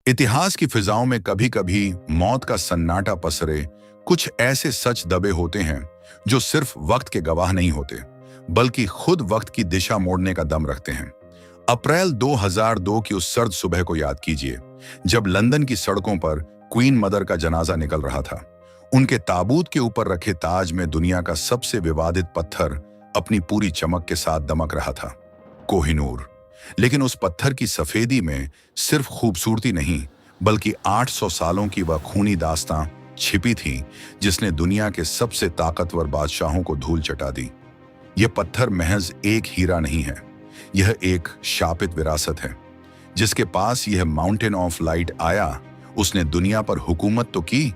इतिहास की फिजाओं में कभी कभी मौत का सन्नाटा पसरे, कुछ ऐसे सच दबे होते हैं जो सिर्फ वक्त के गवाह नहीं होते, बल्कि खुद वक्त की दिशा मोड़ने का दम रखते हैं। अप्रैल 2002 की उस सर्द सुबह को याद कीजिए, जब लंदन की सड़कों पर क्वीन मदर का जनाजा निकल रहा था। उनके ताबूत के ऊपर रखे ताज में दुनिया का सबसे विवादित पत्थर अपनी पूरी चमक के साथ दमक रहा था, कोहिनूर। लेकिन उस पत्थर की सफेदी में सिर्फ खूबसूरती नहीं, बल्कि 800 सालों की वह खूनी दास्तां छिपी थी, जिसने दुनिया के सबसे ताकतवर बादशाहों को धूल चटा दी। यह पत्थर महज एक हीरा नहीं है, यह एक शापित विरासत है। जिसके पास यह माउंटेन ऑफ लाइट आया, उसने दुनिया पर हुकूमत तो की,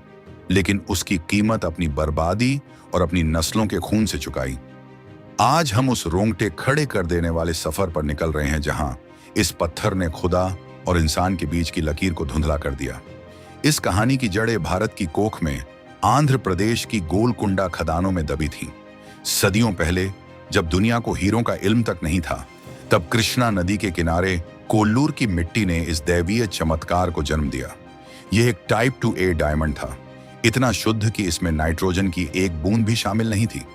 लेकिन उसकी कीमत अपनी बर्बादी और अपनी नस्लों के खून से चुकाई। आज हम उस रोंगटे खड़े कर देने वाले सफर पर निकल रहे हैं, जहां इस पत्थर ने खुदा और इंसान के बीच की लकीर को धुंधला कर दिया। इस कहानी की जड़ें भारत की कोख में आंध्र प्रदेश की गोलकुंडा खदानों में दबी थीं। सदियों पहले, जब दुनिया को हीरों का इल्म तक नहीं था, तब कृष्णा नदी के किनारे कोल्लूर की मिट्टी ने इस दैवीय चमत्कार को जन्म दिया। यह एक टाइप 2A डायमंड था, इतना शुद्ध कि इसमें नाइट्रोजन की एक बूंद भी शामिल नहीं थी।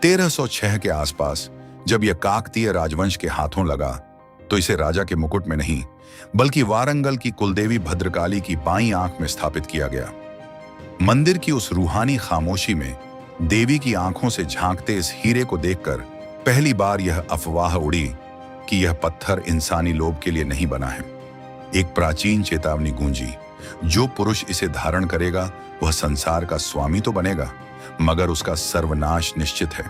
1306 के आसपास जब यह काकतीय राजवंश के हाथों लगा, तो इसे राजा के मुकुट में नहीं, बल्कि वारंगल की कुलदेवी भद्रकाली की बाईं आंख में स्थापित किया गया। मंदिर की उस रूहानी खामोशी में देवी की आंखों से झांकते इस हीरे को देखकर पहली बार यह अफवाह उड़ी कि यह पत्थर इंसानी लोभ के लिए नहीं बना है। एक प्राचीन चेतावनी गूंजी, जो पुरुष इसे धारण करेगा वह संसार का स्वामी तो बनेगा, मगर उसका सर्वनाश निश्चित है।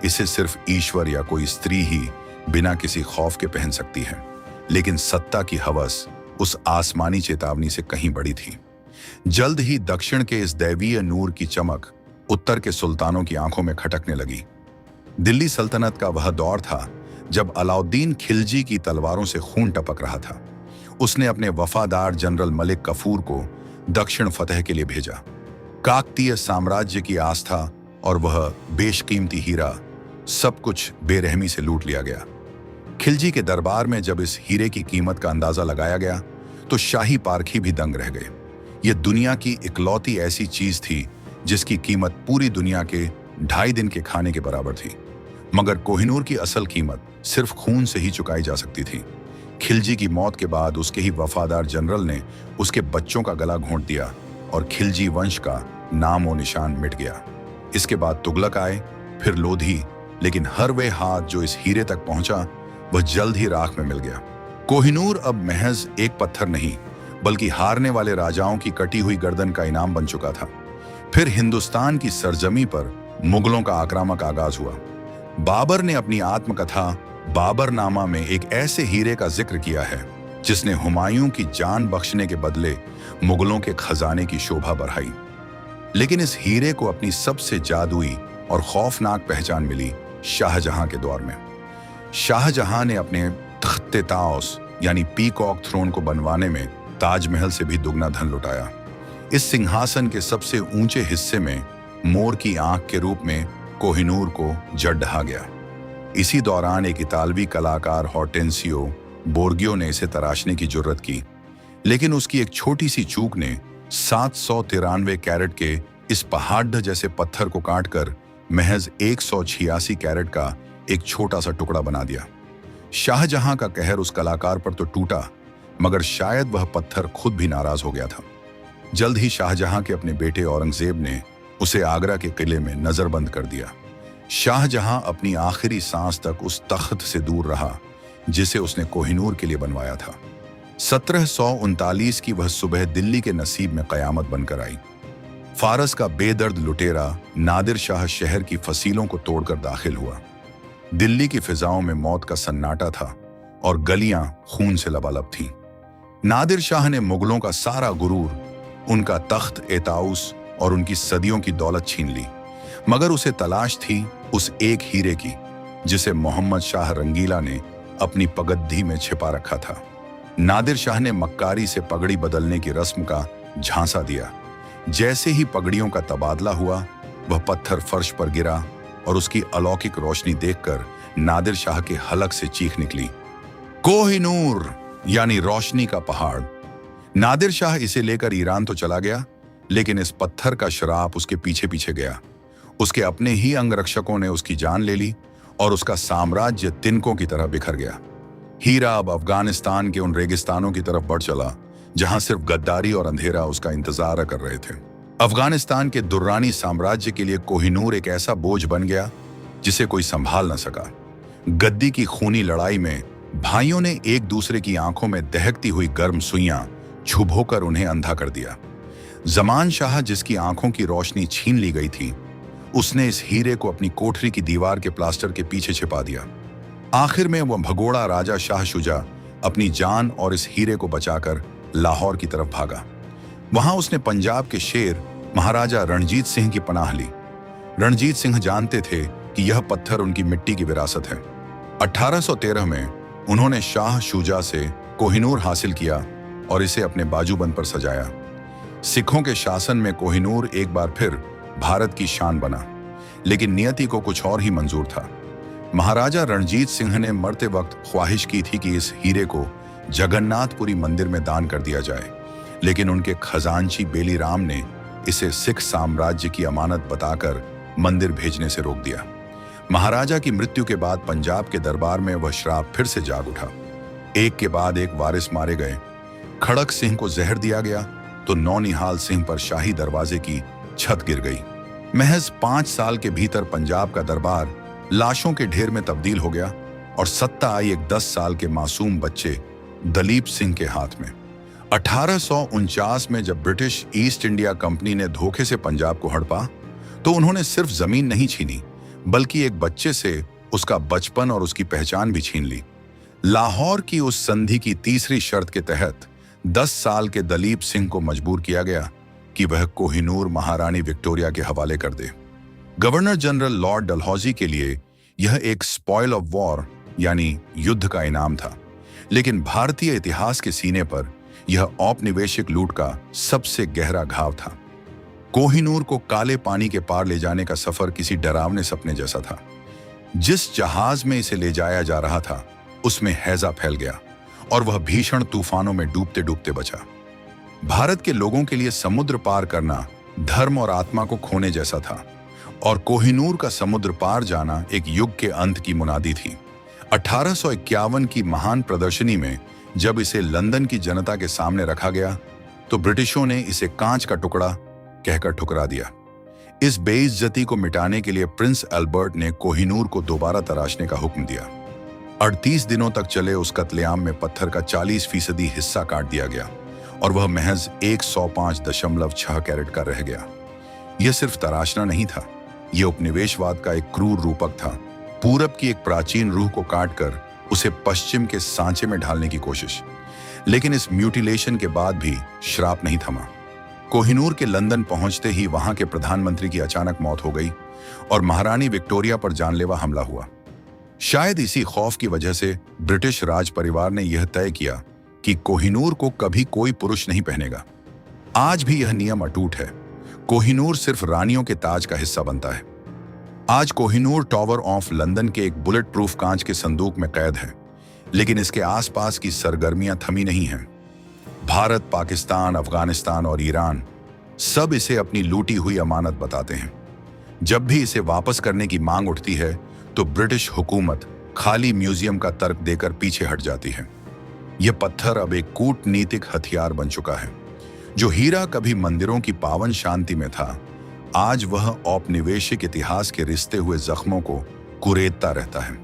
इसे सिर्फ ईश्वर या कोई स्त्री ही बिना किसी खौफ के पहन सकती है। लेकिन सत्ता की हवस उस आसमानी चेतावनी से कहीं बड़ी थी। जल्द ही दक्षिण के इस दैवीय नूर की चमक उत्तर के सुल्तानों की आंखों में खटकने लगी। दिल्ली सल्तनत का वह दौर था जब अलाउद्दीन खिलजी की तलवारों से खून टपक रहा था। उसने अपने वफादार जनरल मलिक कफूर को दक्षिण फतह के लिए भेजा। काकतीय साम्राज्य की आस्था और वह बेशकीमती हीरा, सब कुछ बेरहमी से लूट लिया गया। खिलजी के दरबार में जब इस हीरे की कीमत का अंदाजा लगाया गया, तो शाही पारखी भी दंग रह गए। यह दुनिया की इकलौती ऐसी चीज थी जिसकी कीमत पूरी दुनिया के 2.5 दिन के खाने के बराबर थी। मगर कोहिनूर की असल कीमत सिर्फ खून से ही चुकाई जा सकती थी। खिलजी की मौत के बाद उसके ही वफादार जनरल ने उसके बच्चों का गला घोंट दिया और खिलजी वंश का नामो निशान मिट गया। इसके बाद तुगलक आए, फिर लोधी, लेकिन हर वे हाथ जो इस हीरे तक पहुंचा वह जल्द ही राख में मिल गया। कोहिनूर अब महज एक पत्थर नहीं, बल्कि हारने वाले राजाओं की कटी हुई गर्दन का इनाम बन चुका था। फिर हिंदुस्तान की सरजमी पर मुगलों का आक्रामक आगाज हुआ। बाबर ने अपनी आत्मकथा बाबरनामा में एक ऐसे हीरे का जिक्र किया है जिसने हुमायूं की जान बख्शने के बदले मुगलों के खजाने की शोभा बढ़ाई। लेकिन इस हीरे को अपनी सबसे जादुई और खौफनाक पहचान मिली शाहजहां के दौर में। शाहजहां ने अपने तख्ते ताउस यानी पीकॉक थ्रोन को बनवाने में ताजमहल से भी दुगना धन लुटाया। इस सिंहासन के सबसे ऊंचे हिस्से में मोर की आंख के रूप में कोहिनूर को जड़ ढहा गया। इसी दौरान एक इतालवी कलाकार हॉर्टेंसियो बोर्गियो ने इसे तराशने की जुर्रत की, लेकिन उसकी एक छोटी सी चूक ने 793 कैरेट के इस पहाड़ जैसे पत्थर को काटकर महज 186 कैरेट का एक छोटा सा टुकड़ा बना दिया। शाहजहां का कहर उस कलाकार पर तो टूटा, मगर शायद वह पत्थर खुद भी नाराज हो गया था। जल्द ही शाहजहां के अपने बेटे औरंगजेब ने उसे आगरा के किले में नजरबंद कर दिया। शाहजहां अपनी आखिरी सांस तक उस तख्त से दूर रहा जिसे उसने कोहिनूर के लिए बनवाया था। 1739 की वह सुबह दिल्ली के नसीब में कयामत बनकर आई। फारस का बेदर्द लुटेरा नादिर शाह शहर की फसीलों को तोड़कर दाखिल हुआ। दिल्ली की फिजाओं में मौत का सन्नाटा था और गलियां खून से लबालब थीं। नादिर शाह ने मुगलों का सारा गुरूर, उनका तख्त एताउस और उनकी सदियों की दौलत छीन ली, मगर उसे तलाश थी उस एक हीरे की जिसे मोहम्मद शाह रंगीला ने अपनी पगड्डी में छिपा रखा था। नादिर शाह ने मक्कारी से पगड़ी बदलने की रस्म का झांसा दिया। जैसे ही पगड़ियों का तबादला हुआ, वह पत्थर फर्श पर गिरा और उसकी अलौकिक रोशनी देखकर नादिर शाह के हलक से चीख निकली, कोहिनूर यानी रोशनी का पहाड़। नादिर शाह इसे लेकर ईरान तो चला गया, लेकिन इस पत्थर का श्राप उसके पीछे पीछे गया। उसके अपने ही अंगरक्षकों ने उसकी जान ले ली और उसका साम्राज्य तिनकों की तरह बिखर गया। हीरा अब अफगानिस्तान के उन रेगिस्तानों की तरफ बढ़ चला जहां सिर्फ गद्दारी और अंधेरा उसका इंतजार कर रहे थे। अफगानिस्तान के दुर्रानी साम्राज्य के लिए कोहिनूर एक ऐसा बोझ बन गया जिसे कोई संभाल न सका। गद्दी की खूनी लड़ाई में भाइयों ने एक दूसरे की आंखों में दहकती हुई गर्म सुइयां छुभोकर उन्हें अंधा कर दिया। जमान शाह, जिसकी आंखों की रोशनी छीन ली गई थी, उसने इस हीरे को अपनी कोठरी की दीवार के प्लास्टर के पीछे छिपा दिया। आखिर में वह भगोड़ा राजा शाह शुजा अपनी जान और इस हीरे को बचाकर लाहौर की तरफ भागा। वहां उसने पंजाब के शेर महाराजा रणजीत सिंह की पनाह ली। रणजीत सिंह जानते थे कि यह पत्थर उनकी मिट्टी की विरासत है। 1813 में उन्होंने शाह शुजा से कोहिनूर हासिल किया और इसे अपने बाजूबंद पर सजाया। सिखों के शासन में कोहिनूर एक बार फिर भारत की शान बना, लेकिन नियति को कुछ और ही मंजूर था। महाराजा रणजीत सिंह ने मरते वक्त ख्वाहिश की थी कि इस हीरे को जगन्नाथपुरी मंदिर में दान कर दिया जाए, लेकिन उनके खजांची बेली राम ने इसे सिख साम्राज्य की अमानत बताकर मंदिर भेजने से रोक दिया। महाराजा की मृत्यु के बाद पंजाब के दरबार में वह श्राप फिर से जाग उठा। एक के बाद एक वारिस मारे गए। खड़क सिंह को जहर दिया गया तो नौनिहाल सिंह पर शाही दरवाजे की छत गिर गई। महज 5 साल के भीतर पंजाब का दरबार लाशों के ढेर में तब्दील हो गया और सत्ता आई एक 10 साल के मासूम बच्चे दलीप सिंह के हाथ में। 1849 में जब ब्रिटिश ईस्ट इंडिया कंपनी ने धोखे से पंजाब को हड़पा, तो उन्होंने सिर्फ जमीन नहीं छीनी, बल्कि एक बच्चे से उसका बचपन और उसकी पहचान भी छीन ली। लाहौर की उस संधि की तीसरी शर्त के तहत 10 साल के दलीप सिंह को मजबूर किया गया कि वह कोहिनूर महारानी विक्टोरिया के हवाले कर दे। गवर्नर जनरल लॉर्ड डलहौजी के लिए यह एक स्पॉइल ऑफ वॉर यानी युद्ध का इनाम था, लेकिन भारतीय इतिहास के सीने पर यह औपनिवेशिक लूट का सबसे गहरा घाव था। कोहिनूर को काले पानी के पार ले जाने का सफर किसी डरावने सपने जैसा था। जिस जहाज में इसे ले जाया जा रहा था, उसमें हैजा फैल गया और वह भीषण तूफानों में डूबते डूबते बचा। भारत के लोगों के लिए समुद्र पार करना धर्म और आत्मा को खोने जैसा था, और कोहिनूर का समुद्र पार जाना एक युग के अंत की मुनादी थी। 1851 की महान प्रदर्शनी में जब इसे लंदन की जनता के सामने रखा गया, तो ब्रिटिशों ने इसे कांच का टुकड़ा कहकर ठुकरा दिया। इस बेइज्जती को मिटाने के लिए प्रिंस एल्बर्ट ने कोहिनूर को दोबारा तराशने का हुक्म दिया। 38 दिनों तक चले उस कत्लेआम में पत्थर का 40% हिस्सा काट दिया गया और वह महज 105.6 कैरेट का रह गया। यह सिर्फ तराशना नहीं था, यह उपनिवेशवाद का एक क्रूर रूपक था। पूरब की एक प्राचीन रूह को काटकर उसे पश्चिम के सांचे में ढालने की कोशिश। लेकिन इस म्यूटिलेशन के बाद भी श्राप नहीं थमा। कोहिनूर के लंदन पहुंचते ही वहां के प्रधानमंत्री की अचानक मौत हो गई और महारानी विक्टोरिया पर जानलेवा हमला हुआ। शायद इसी खौफ की वजह से ब्रिटिश राज परिवार ने यह तय किया कि कोहिनूर को कभी कोई पुरुष नहीं पहनेगा। आज भी यह नियम अटूट है। कोहिनूर सिर्फ रानियों के ताज का हिस्सा बनता है। आज कोहिनूर टावर ऑफ लंदन के एक बुलेट प्रूफ कांच के संदूक में कैद है, लेकिन इसके आसपास की सरगर्मियां थमी नहीं हैं। भारत, पाकिस्तान, अफगानिस्तान और ईरान सब इसे अपनी लूटी हुई अमानत बताते हैं। जब भी इसे वापस करने की मांग उठती है, तो ब्रिटिश हुकूमत खाली म्यूजियम का तर्क देकर पीछे हट जाती है। यह पत्थर अब एक कूटनीतिक हथियार बन चुका है। जो हीरा कभी मंदिरों की पावन शांति में था, आज वह औपनिवेशिक इतिहास के रिश्ते हुए जख्मों को कुरेदता रहता है।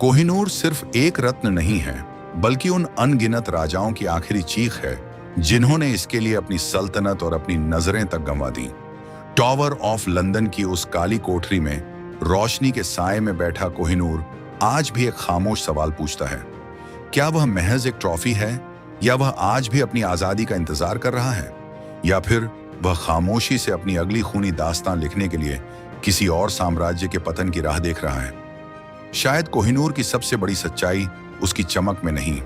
कोहिनूर सिर्फ एक रत्न नहीं है, बल्कि उन अनगिनत राजाओं की आखिरी चीख है जिन्होंने इसके लिए अपनी सल्तनत और अपनी नजरें तक गंवा दी। टावर ऑफ लंदन की उस काली कोठरी में रोशनी के साए में बैठा कोहिनूर आज भी एक खामोश सवाल पूछता है। क्या वह महज एक ट्रॉफी है, या वह आज भी अपनी आजादी का इंतजार कर रहा है, या फिर वह खामोशी से अपनी अगली खूनी दास्तान लिखने के लिए किसी और साम्राज्य के पतन की राह देख रहा है? शायद कोहिनूर की सबसे बड़ी सच्चाई उसकी चमक में नहीं,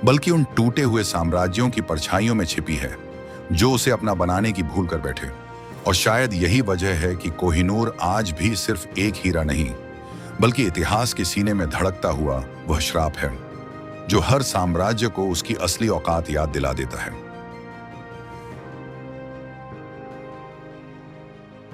बल्कि उन टूटे हुए साम्राज्यों की परछाइयों में छिपी है जो उसे अपना बनाने की भूल कर बैठे। और शायद यही वजह है कि कोहिनूर आज भी सिर्फ एक हीरा नहीं, बल्कि इतिहास के सीने में धड़कता हुआ वह श्राप है जो हर साम्राज्य को उसकी असली औकात याद दिला देता है।